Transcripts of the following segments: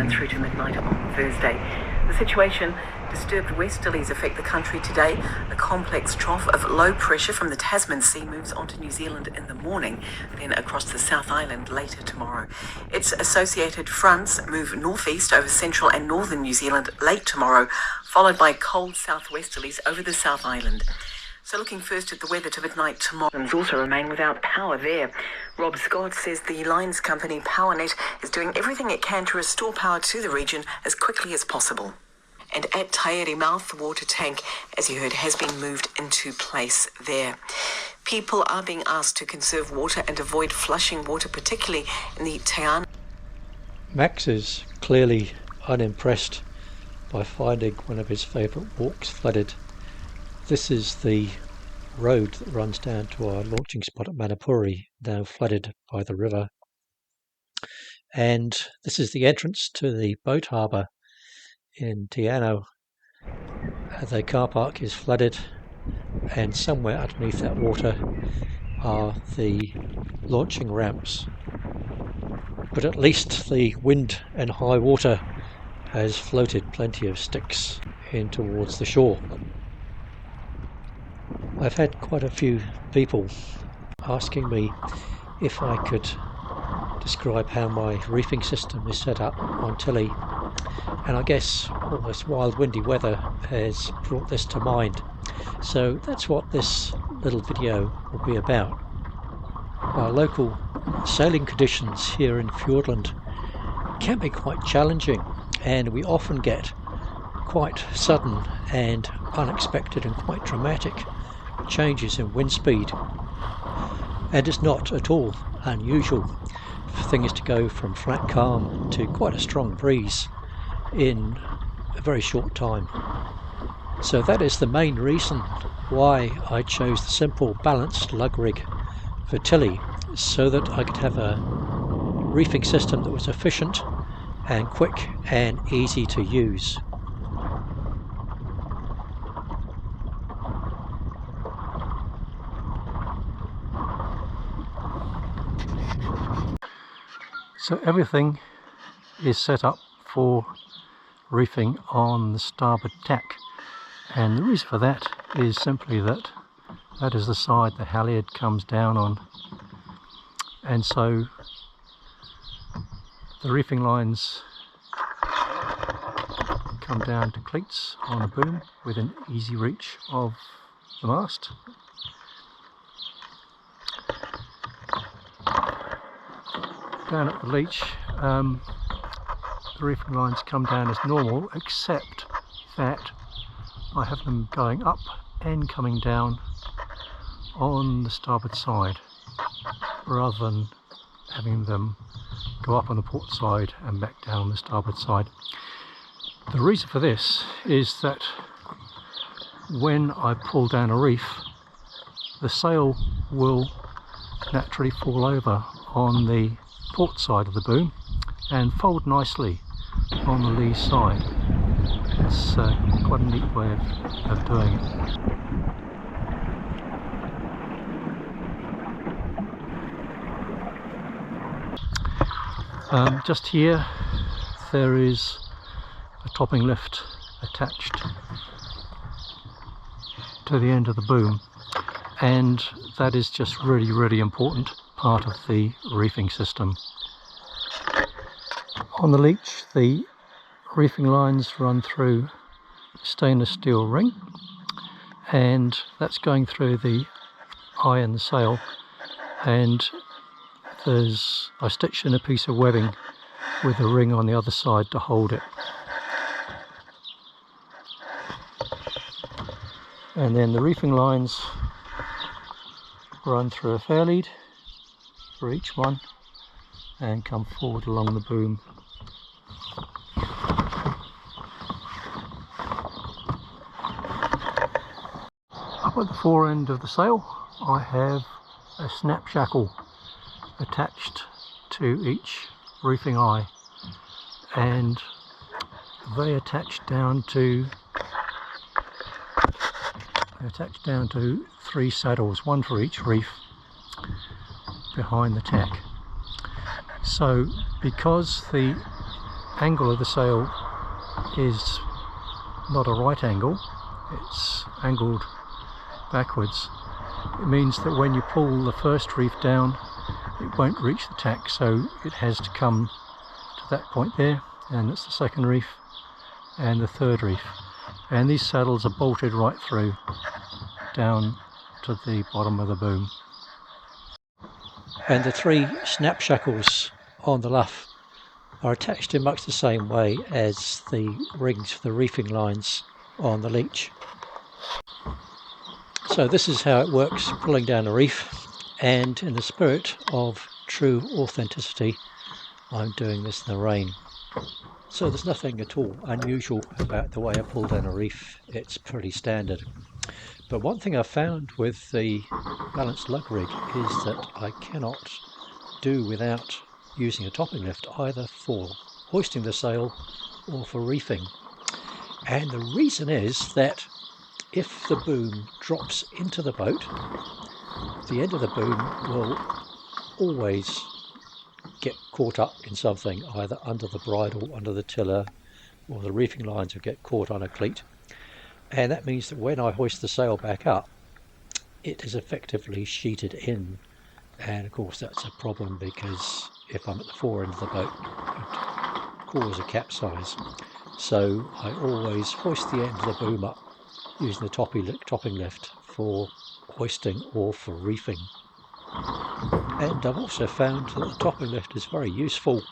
Through to midnight on Thursday. The situation: disturbed westerlies affect the country today. A complex trough of low pressure from the Tasman Sea moves onto New Zealand in the morning, then across the South Island later tomorrow. Its associated fronts move northeast over central and northern New Zealand late tomorrow, followed by cold southwesterlies over the South Island. So looking first at the weather to midnight tomorrow, also remain without power there. Rob Scott says the lines company PowerNet is doing everything it can to restore power to the region as quickly as possible. And at Tairi Mouth, the water tank, as you heard, has been moved into place there. People are being asked to conserve water and avoid flushing water, particularly in the Te Anau. Max is clearly unimpressed by finding one of his favourite walks flooded. This is the road that runs down to our launching spot at Manapuri, now flooded by the river. And this is the entrance to the boat harbour in Te Anau. The car park is flooded, and somewhere underneath that water are the launching ramps. But at least the wind and high water has floated plenty of sticks in towards the shore. I've had quite a few people asking me if I could describe how my reefing system is set up on Tilly, and I guess all this wild windy weather has brought this to mind. So that's what this little video will be about. Our local sailing conditions here in Fiordland can be quite challenging, and we often get quite sudden and unexpected and quite dramatic changes in wind speed, and it's not at all unusual for things to go from flat calm to quite a strong breeze in a very short time. So that is the main reason why I chose the simple balanced lug rig for Tilly, so that I could have a reefing system that was efficient and quick and easy to use. So everything is set up for reefing on the starboard tack, and the reason for that is simply that that is the side the halyard comes down on, and so the reefing lines come down to cleats on the boom within easy reach of the mast. Down at the leach, the reefing lines come down as normal, except that I have them going up and coming down on the starboard side, rather than having them go up on the port side and back down on the starboard side. The reason for this is that when I pull down a reef, the sail will naturally fall over on the port side of the boom and fold nicely on the lee side. It's quite a neat way of doing it. Just here there is a topping lift attached to the end of the boom, and that is just really important part of the reefing system. On the leach, the reefing lines run through stainless steel ring, and that's going through the eye and the sail, and I stitched in a piece of webbing with a ring on the other side to hold it. And then the reefing lines run through a fair lead for each one and come forward along the boom. Up Up at the fore end of the sail I have a snap shackle attached to each reefing eye, and they attach down to 3 saddles, one for each reef behind the tack. So because the angle of the sail is not a right angle, it's angled backwards, it means that when you pull the first reef down it won't reach the tack, so it has to come to that point there, and that's the second reef and the third reef, and these saddles are bolted right through down to the bottom of the boom. And the 3 snap shackles on the luff are attached in much the same way as the rings for the reefing lines on the leech. So this is how it works pulling down a reef, and in the spirit of true authenticity I'm doing this in the rain. So there's nothing at all unusual about the way I pull down a reef, it's pretty standard. But one thing I found with the balanced lug rig is that I cannot do without using a topping lift, either for hoisting the sail or for reefing. And the reason is that if the boom drops into the boat, the end of the boom will always get caught up in something, either under the bridle, under the tiller, or the reefing lines will get caught on a cleat. And that means that when I hoist the sail back up, it is effectively sheeted in. And of course that's a problem, because if I'm at the fore end of the boat, it would cause a capsize. So I always hoist the end of the boom up using the topping lift for hoisting or for reefing. And I've also found that the topping lift is very useful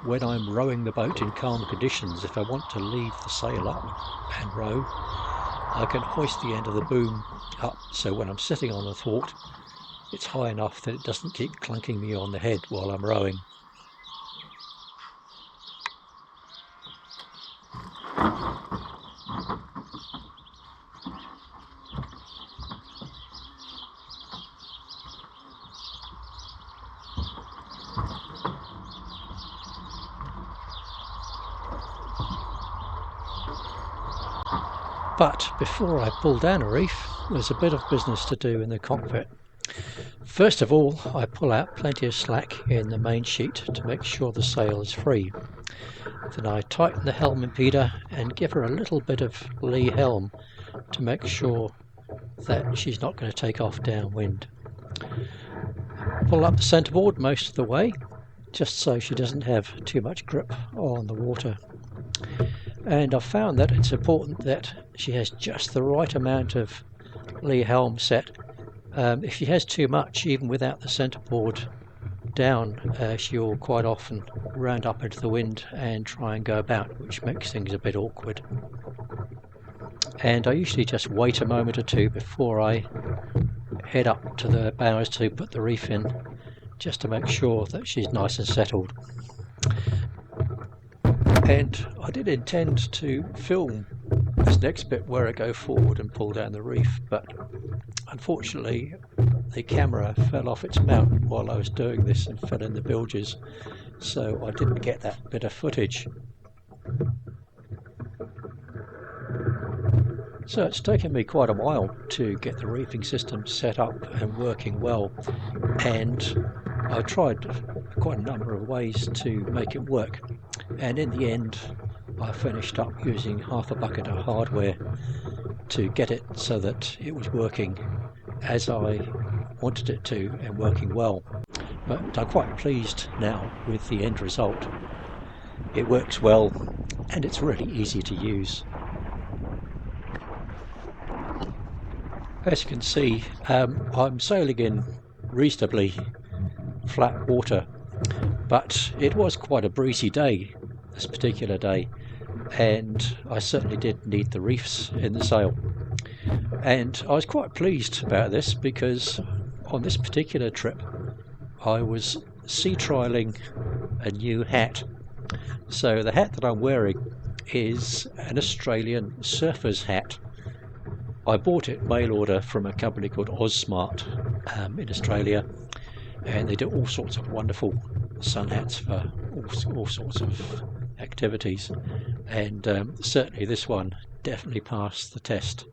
when I'm rowing the boat in calm conditions. If I want to leave the sail up and row, I can hoist the end of the boom up, so when I'm sitting on the thwart it's high enough that it doesn't keep clunking me on the head while I'm rowing. But before I pull down a reef, there's a bit of business to do in the cockpit. First of all, I pull out plenty of slack in the main sheet to make sure the sail is free. Then I tighten the helm impeder and give her a little bit of lee helm to make sure that she's not going to take off downwind. Pull up the centreboard most of the way, just so she doesn't have too much grip on the water. And I've found that it's important that she has just the right amount of lee helm set. If she has too much, even without the centreboard down, she'll quite often round up into the wind and try and go about, which makes things a bit awkward. And I usually just wait a moment or two before I head up to the bows to put the reef in, just to make sure that she's nice and settled. And I did intend to film this next bit where I go forward and pull down the reef, but unfortunately the camera fell off its mount while I was doing this and fell in the bilges, so I didn't get that bit of footage. So it's taken me quite a while to get the reefing system set up and working well, and I tried quite a number of ways to make it work, and in the end I finished up using half a bucket of hardware to get it so that it was working as I wanted it to and working well. But I'm quite pleased now with the end result. It works well and it's really easy to use. As you can see, I'm sailing in reasonably flat water, but it was quite a breezy day this particular day, and I certainly did need the reefs in the sail. And I was quite pleased about this because on this particular trip I was sea trialling a new hat. So the hat that I'm wearing is an Australian surfer's hat, I bought it mail order from a company called OzSmart in Australia, and they do all sorts of wonderful sun hats for all sorts of activities, and certainly this one definitely passed the test.